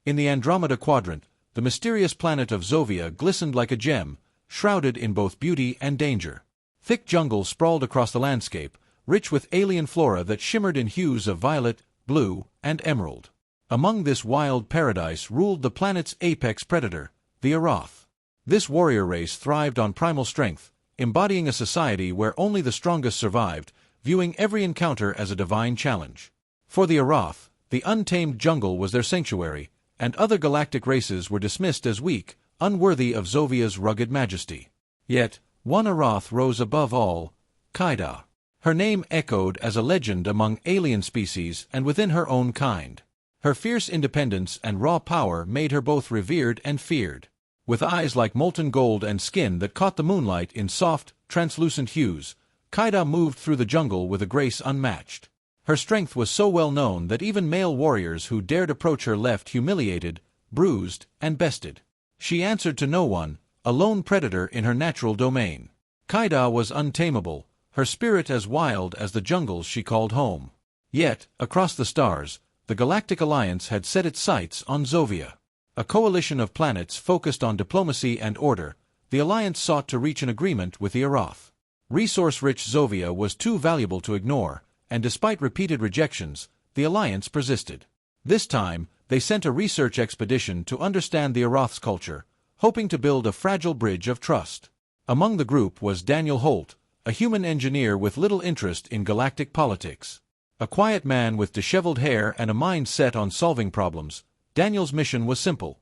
In the Andromeda Quadrant, the mysterious planet of Zovia glistened like a gem, shrouded in both beauty and danger. Thick jungle sprawled across the landscape, rich with alien flora that shimmered in hues of violet, blue, and emerald. Among this wild paradise ruled the planet's apex predator, the Arath. This warrior race thrived on primal strength, embodying a society where only the strongest survived, viewing every encounter as a divine challenge. For the Arath, the untamed jungle was their sanctuary, and other galactic races were dismissed as weak, unworthy of Zovia's rugged majesty. Yet, one Arath rose above all, Kaida. Her name echoed as a legend among alien species and within her own kind. Her fierce independence and raw power made her both revered and feared. With eyes like molten gold and skin that caught the moonlight in soft, translucent hues, Kaida moved through the jungle with a grace unmatched. Her strength was so well known that even male warriors who dared approach her left humiliated, bruised, and bested. She answered to no one, a lone predator in her natural domain. Kaida was untamable, her spirit as wild as the jungles she called home. Yet, across the stars, the Galactic Alliance had set its sights on Zovia. A coalition of planets focused on diplomacy and order, the Alliance sought to reach an agreement with the Arath. Resource-rich Zovia was too valuable to ignore, and despite repeated rejections, the Alliance persisted. This time, they sent a research expedition to understand the Arath's culture, hoping to build a fragile bridge of trust. Among the group was Daniel Holt, a human engineer with little interest in galactic politics. A quiet man with disheveled hair and a mind set on solving problems, Daniel's mission was simple: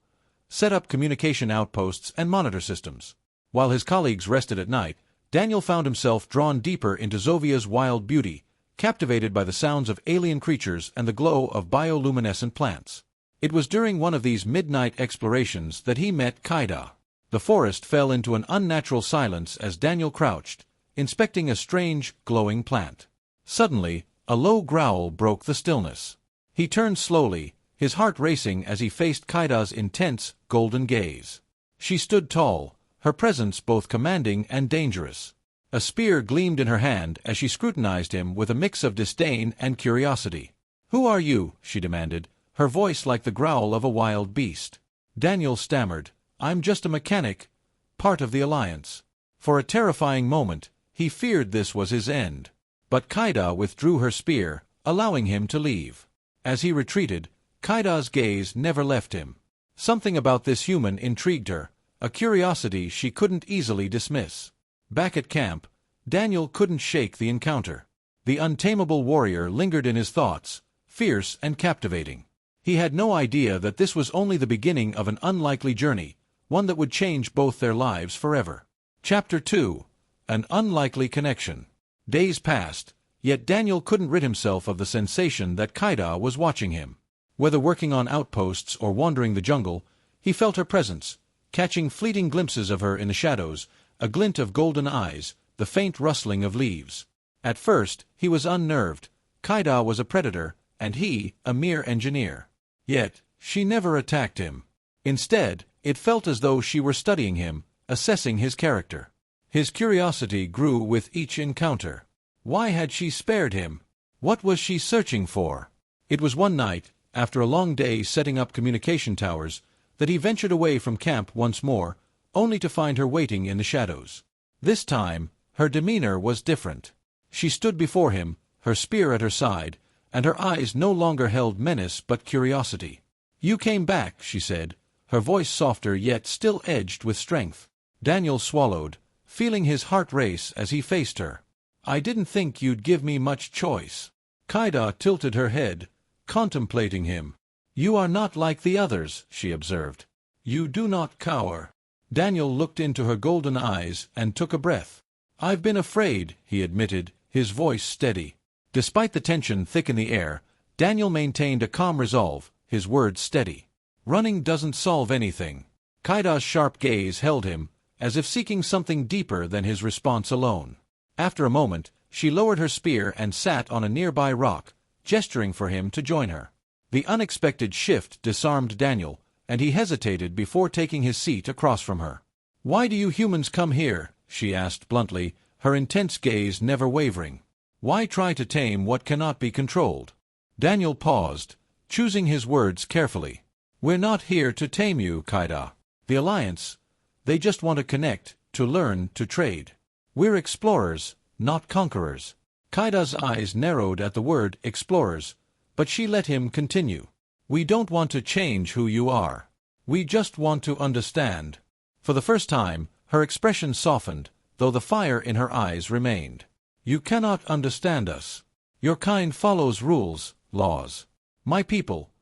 set up communication outposts and monitor systems. While his colleagues rested at night, Daniel found himself drawn deeper into Zovia's wild beauty, captivated by the sounds of alien creatures and the glow of bioluminescent plants. It was during one of these midnight explorations that he met Kaida. The forest fell into an unnatural silence as Daniel crouched, inspecting a strange, glowing plant. Suddenly, a low growl broke the stillness. He turned slowly, his heart racing as he faced Kaida's intense, golden gaze. She stood tall, her presence both commanding and dangerous. A spear gleamed in her hand as she scrutinized him with a mix of disdain and curiosity. "Who are you?" she demanded, her voice like the growl of a wild beast. Daniel stammered, "I'm just a mechanic, part of the Alliance." For a terrifying moment, he feared this was his end. But Kaida withdrew her spear, allowing him to leave. As he retreated, Kaida's gaze never left him. Something about this human intrigued her, a curiosity she couldn't easily dismiss. Back at camp, Daniel couldn't shake the encounter. The untamable warrior lingered in his thoughts, fierce and captivating. He had no idea that this was only the beginning of an unlikely journey, one that would change both their lives forever. Chapter 2: An Unlikely Connection. Days passed, yet Daniel couldn't rid himself of the sensation that Kaida was watching him. Whether working on outposts or wandering the jungle, he felt her presence, catching fleeting glimpses of her in the shadows, a glint of golden eyes, the faint rustling of leaves. At first, he was unnerved. Kaida was a predator, and he, a mere engineer. Yet, she never attacked him. Instead, it felt as though she were studying him, assessing his character. His curiosity grew with each encounter. Why had she spared him? What was she searching for? It was one night, after a long day setting up communication towers, that he ventured away from camp once more, only to find her waiting in the shadows. This time, her demeanor was different. She stood before him, her spear at her side, and her eyes no longer held menace but curiosity. "You came back," she said, her voice softer yet still edged with strength. Daniel swallowed, feeling his heart race as he faced her. "I didn't think you'd give me much choice." Kaida tilted her head, contemplating him. "You are not like the others," she observed. "You do not cower." Daniel looked into her golden eyes and took a breath. "I've been afraid," he admitted, his voice steady. Despite the tension thick in the air, Daniel maintained a calm resolve, his words steady. "Running doesn't solve anything." Kaida's sharp gaze held him, as if seeking something deeper than his response alone. After a moment, she lowered her spear and sat on a nearby rock, gesturing for him to join her. The unexpected shift disarmed Daniel, and he hesitated before taking his seat across from her. "Why do you humans come here?" she asked bluntly, her intense gaze never wavering. "Why try to tame what cannot be controlled?" Daniel paused, choosing his words carefully. We're not here to tame you, Kaida. The Alliance, they just want to connect, to learn, to trade. We're explorers, not conquerors. Kaida's eyes narrowed at the word explorers, but she let him continue. We don't want to change who you are. We just want to understand. For the first time, her expression softened, though the fire in her eyes remained. You cannot understand us. Your kind follows rules, laws. My people,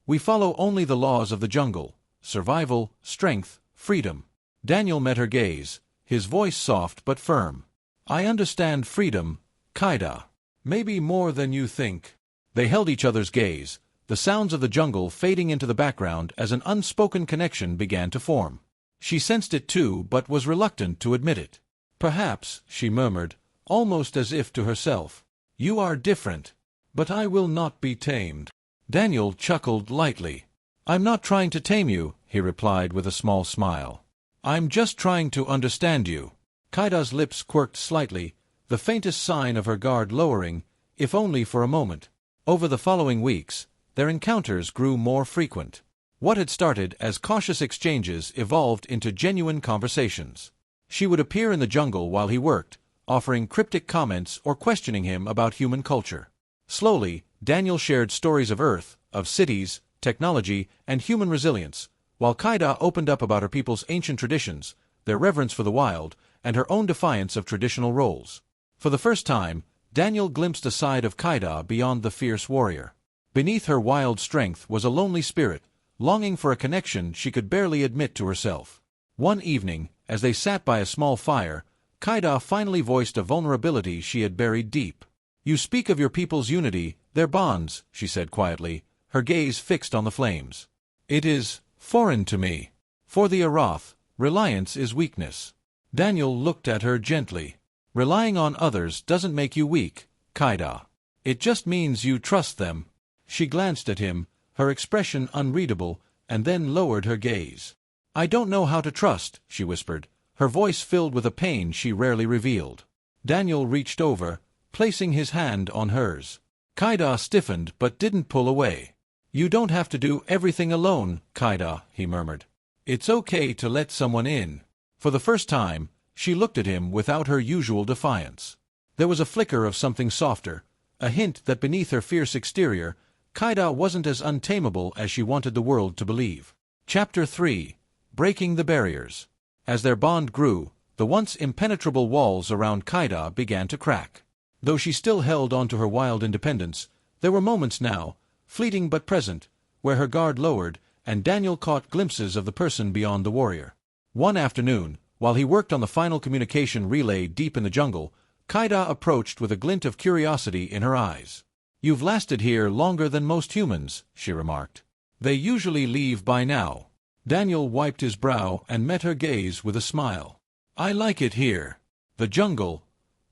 we follow only the laws of the jungle, survival, strength, freedom. Daniel met her gaze, his voice soft but firm. I understand freedom, Kaida. Maybe more than you think. They held each other's gaze, the sounds of the jungle fading into the background as an unspoken connection began to form. She sensed it too, but was reluctant to admit it. Perhaps, she murmured, almost as if to herself. You are different. But I will not be tamed. Daniel chuckled lightly. I'm not trying to tame you, he replied with a small smile. I'm just trying to understand you. Kaida's lips quirked slightly, the faintest sign of her guard lowering, if only for a moment. Over the following weeks, their encounters grew more frequent. What had started as cautious exchanges evolved into genuine conversations. She would appear in the jungle while he worked, offering cryptic comments or questioning him about human culture. Slowly, Daniel shared stories of Earth, of cities, technology, and human resilience, while Kaida opened up about her people's ancient traditions, their reverence for the wild, and her own defiance of traditional roles. For the first time, Daniel glimpsed a side of Kaida beyond the fierce warrior. Beneath her wild strength was a lonely spirit, longing for a connection she could barely admit to herself. One evening, as they sat by a small fire, Kaida finally voiced a vulnerability she had buried deep. You speak of your people's unity, their bonds, she said quietly, her gaze fixed on the flames. It is foreign to me. For the Arath, reliance is weakness. Daniel looked at her gently. Relying on others doesn't make you weak, Kaida. It just means you trust them. She glanced at him, her expression unreadable, and then lowered her gaze. I don't know how to trust, she whispered, her voice filled with a pain she rarely revealed. Daniel reached over, placing his hand on hers. Kaida stiffened but didn't pull away. You don't have to do everything alone, Kaida, he murmured. It's okay to let someone in. For the first time, she looked at him without her usual defiance. There was a flicker of something softer, a hint that beneath her fierce exterior, Kaida wasn't as untamable as she wanted the world to believe. Chapter 3. Breaking the Barriers. As their bond grew, the once impenetrable walls around Kaida began to crack. Though she still held on to her wild independence, there were moments now, fleeting but present, where her guard lowered, and Daniel caught glimpses of the person beyond the warrior. One afternoon, while he worked on the final communication relay deep in the jungle, Kaida approached with a glint of curiosity in her eyes. You've lasted here longer than most humans, she remarked. They usually leave by now. Daniel wiped his brow and met her gaze with a smile. I like it here. The jungle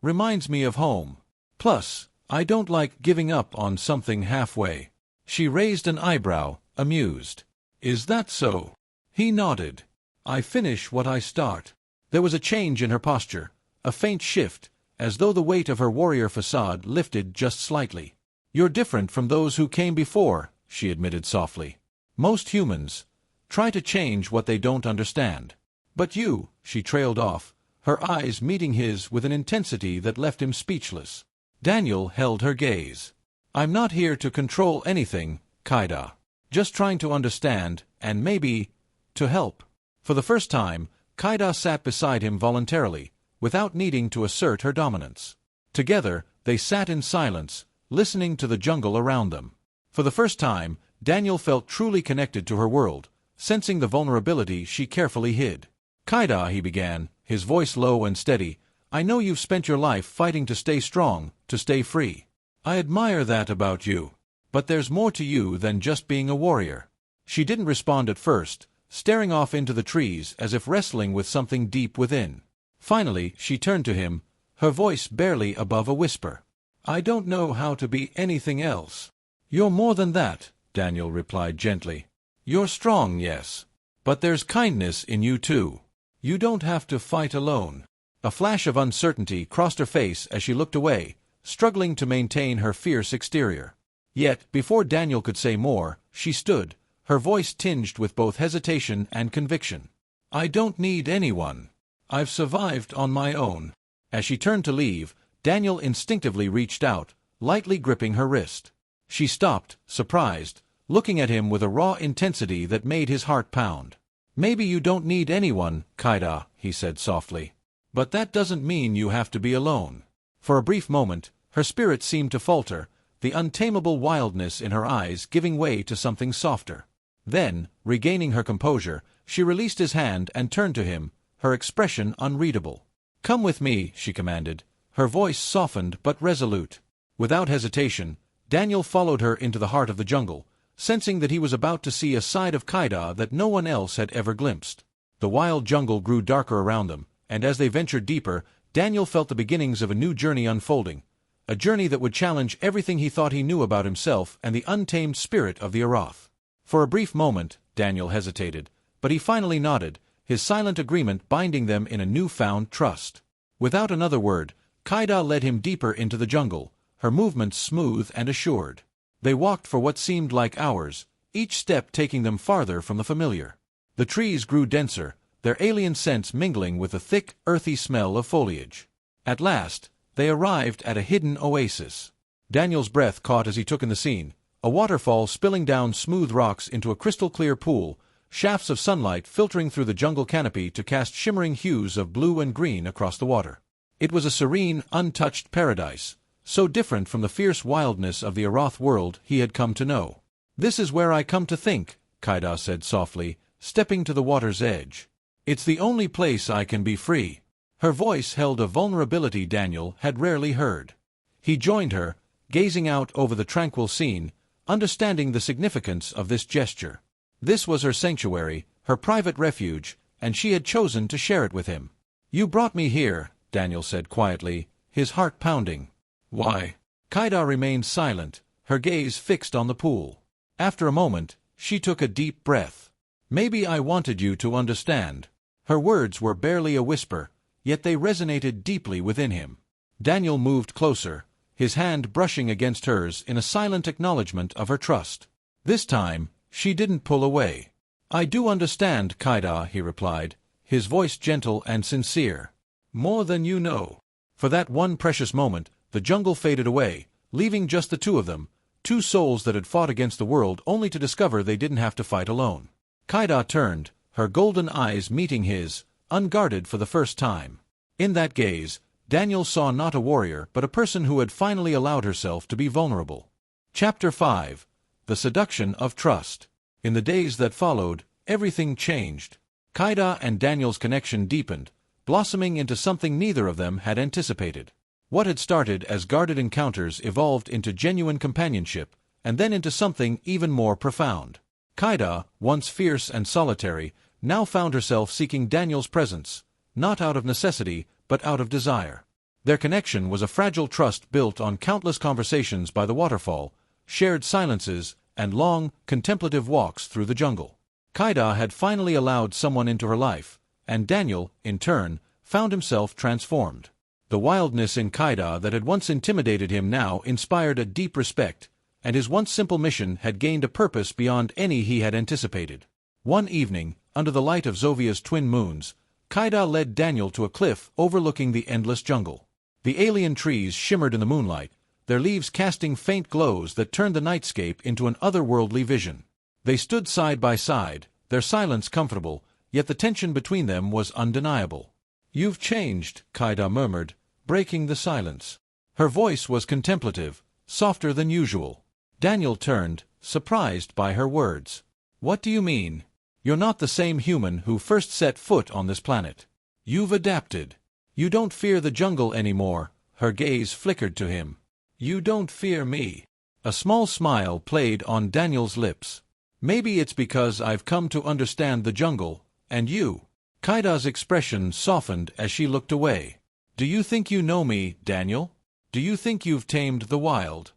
reminds me of home. Plus, I don't like giving up on something halfway. She raised an eyebrow, amused. Is that so? He nodded. I finish what I start. There was a change in her posture, a faint shift, as though the weight of her warrior facade lifted just slightly. You're different from those who came before, she admitted softly. Most humans try to change what they don't understand. But you, she trailed off, her eyes meeting his with an intensity that left him speechless. Daniel held her gaze. I'm not here to control anything, Kaida. Just trying to understand, and maybe, to help. For the first time, Kaida sat beside him voluntarily, without needing to assert her dominance. Together, they sat in silence, listening to the jungle around them. For the first time, Daniel felt truly connected to her world, sensing the vulnerability she carefully hid. Kaida, he began, his voice low and steady, I know you've spent your life fighting to stay strong, to stay free. I admire that about you. But there's more to you than just being a warrior. She didn't respond at first, staring off into the trees as if wrestling with something deep within. Finally, she turned to him, her voice barely above a whisper. I don't know how to be anything else. You're more than that, Daniel replied gently. You're strong, yes. But there's kindness in you too. You don't have to fight alone. A flash of uncertainty crossed her face as she looked away, struggling to maintain her fierce exterior. Yet, before Daniel could say more, she stood, her voice tinged with both hesitation and conviction. "I don't need anyone. I've survived on my own." As she turned to leave, Daniel instinctively reached out, lightly gripping her wrist. She stopped, surprised, looking at him with a raw intensity that made his heart pound. "Maybe you don't need anyone, Kaida," he said softly. "But that doesn't mean you have to be alone." For a brief moment, her spirit seemed to falter, the untamable wildness in her eyes giving way to something softer. Then, regaining her composure, she released his hand and turned to him, her expression unreadable. "Come with me," she commanded, her voice softened but resolute. Without hesitation, Daniel followed her into the heart of the jungle, sensing that he was about to see a side of Kaida that no one else had ever glimpsed. The wild jungle grew darker around them, and as they ventured deeper, Daniel felt the beginnings of a new journey unfolding, a journey that would challenge everything he thought he knew about himself and the untamed spirit of the Arath. For a brief moment, Daniel hesitated, but he finally nodded, his silent agreement binding them in a newfound trust. Without another word, Kaida led him deeper into the jungle, her movements smooth and assured. They walked for what seemed like hours, each step taking them farther from the familiar. The trees grew denser, their alien scents mingling with the thick, earthy smell of foliage. At last, they arrived at a hidden oasis. Daniel's breath caught as he took in the scene, a waterfall spilling down smooth rocks into a crystal-clear pool, shafts of sunlight filtering through the jungle canopy to cast shimmering hues of blue and green across the water. It was a serene, untouched paradise, so different from the fierce wildness of the Arath world he had come to know. "This is where I come to think," Kaida said softly, stepping to the water's edge. "It's the only place I can be free." Her voice held a vulnerability Daniel had rarely heard. He joined her, gazing out over the tranquil scene, understanding the significance of this gesture. This was her sanctuary, her private refuge, and she had chosen to share it with him. "You brought me here," Daniel said quietly, his heart pounding. "Why?" Kaida remained silent, her gaze fixed on the pool. After a moment, she took a deep breath. "Maybe I wanted you to understand." Her words were barely a whisper, yet they resonated deeply within him. Daniel moved closer, his hand brushing against hers in a silent acknowledgement of her trust. This time, she didn't pull away. "I do understand, Kaida," he replied, his voice gentle and sincere. "More than you know." For that one precious moment, the jungle faded away, leaving just the two of them, two souls that had fought against the world only to discover they didn't have to fight alone. Kaida turned, her golden eyes meeting his, unguarded for the first time. In that gaze, Daniel saw not a warrior but a person who had finally allowed herself to be vulnerable. Chapter 5. The Seduction of Trust. In the days that followed, everything changed. Kaida and Daniel's connection deepened, blossoming into something neither of them had anticipated. What had started as guarded encounters evolved into genuine companionship, and then into something even more profound. Kaida, once fierce and solitary, now found herself seeking Daniel's presence, not out of necessity, but out of desire. Their connection was a fragile trust built on countless conversations by the waterfall, shared silences, and long, contemplative walks through the jungle. Kaida had finally allowed someone into her life, and Daniel, in turn, found himself transformed. The wildness in Kaida that had once intimidated him now inspired a deep respect, and his once simple mission had gained a purpose beyond any he had anticipated. One evening, under the light of Zovia's twin moons, Kaida led Daniel to a cliff overlooking the endless jungle. The alien trees shimmered in the moonlight, their leaves casting faint glows that turned the nightscape into an otherworldly vision. They stood side by side, their silence comfortable, yet the tension between them was undeniable. "You've changed," Kaida murmured, breaking the silence. Her voice was contemplative, softer than usual. Daniel turned, surprised by her words. "What do you mean? You're not the same human who first set foot on this planet. You've adapted. You don't fear the jungle anymore." Her gaze flickered to him. "You don't fear me." A small smile played on Daniel's lips. "Maybe it's because I've come to understand the jungle, and you." Kaida's expression softened as she looked away. "Do you think you know me, Daniel? Do you think you've tamed the wild?"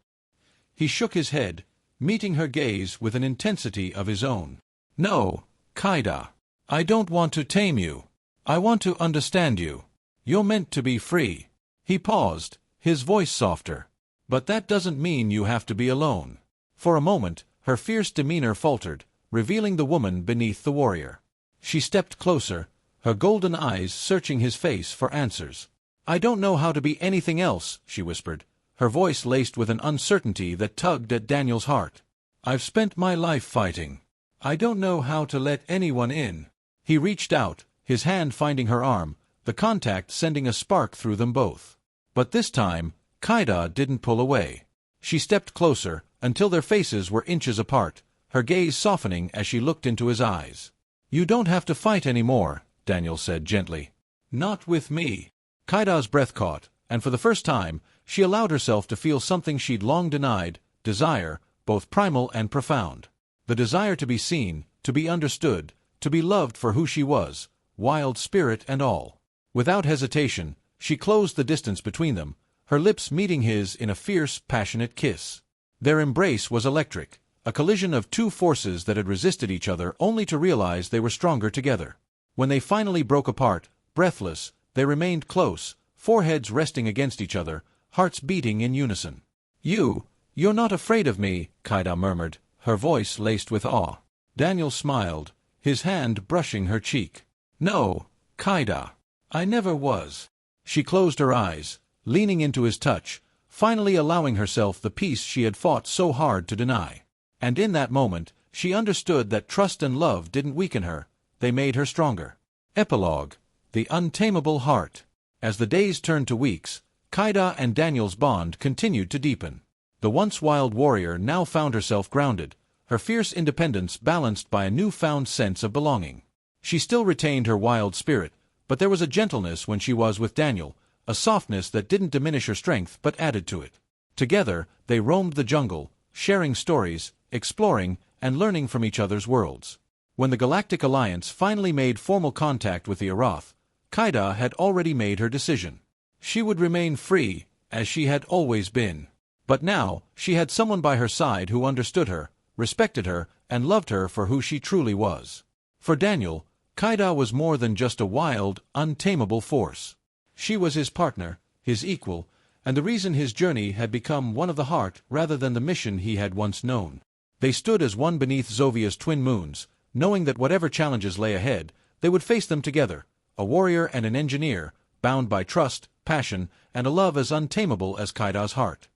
He shook his head, meeting her gaze with an intensity of his own. "No, Kaida. I don't want to tame you. I want to understand you. You're meant to be free." He paused, his voice softer. "But that doesn't mean you have to be alone." For a moment, her fierce demeanor faltered, revealing the woman beneath the warrior. She stepped closer, her golden eyes searching his face for answers. "I don't know how to be anything else," she whispered, her voice laced with an uncertainty that tugged at Daniel's heart. "I've spent my life fighting. I don't know how to let anyone in." He reached out, his hand finding her arm, the contact sending a spark through them both. But this time, Kaida didn't pull away. She stepped closer, until their faces were inches apart, her gaze softening as she looked into his eyes. "You don't have to fight anymore," Daniel said gently. "Not with me." Kaida's breath caught, and for the first time, she allowed herself to feel something she'd long denied, desire, both primal and profound. The desire to be seen, to be understood, to be loved for who she was, wild spirit and all. Without hesitation, she closed the distance between them, her lips meeting his in a fierce, passionate kiss. Their embrace was electric, a collision of two forces that had resisted each other only to realize they were stronger together. When they finally broke apart, breathless, they remained close, foreheads resting against each other, hearts beating in unison. You're not afraid of me," Kaida murmured, her voice laced with awe. Daniel smiled, his hand brushing her cheek. "No, Kaida. I never was." She closed her eyes, leaning into his touch, finally allowing herself the peace she had fought so hard to deny. And in that moment, she understood that trust and love didn't weaken her, they made her stronger. Epilogue: The Untamable Heart. As the days turned to weeks, Kaida and Daniel's bond continued to deepen. The once wild warrior now found herself grounded, her fierce independence balanced by a newfound sense of belonging. She still retained her wild spirit, but there was a gentleness when she was with Daniel, a softness that didn't diminish her strength but added to it. Together, they roamed the jungle, sharing stories, exploring, and learning from each other's worlds. When the Galactic Alliance finally made formal contact with the Arath, Kaida had already made her decision. She would remain free, as she had always been. But now, she had someone by her side who understood her, respected her, and loved her for who she truly was. For Daniel, Kaida was more than just a wild, untamable force. She was his partner, his equal, and the reason his journey had become one of the heart rather than the mission he had once known. They stood as one beneath Zovia's twin moons, knowing that whatever challenges lay ahead, they would face them together, a warrior and an engineer, bound by trust, passion, and a love as untamable as Kaida's heart.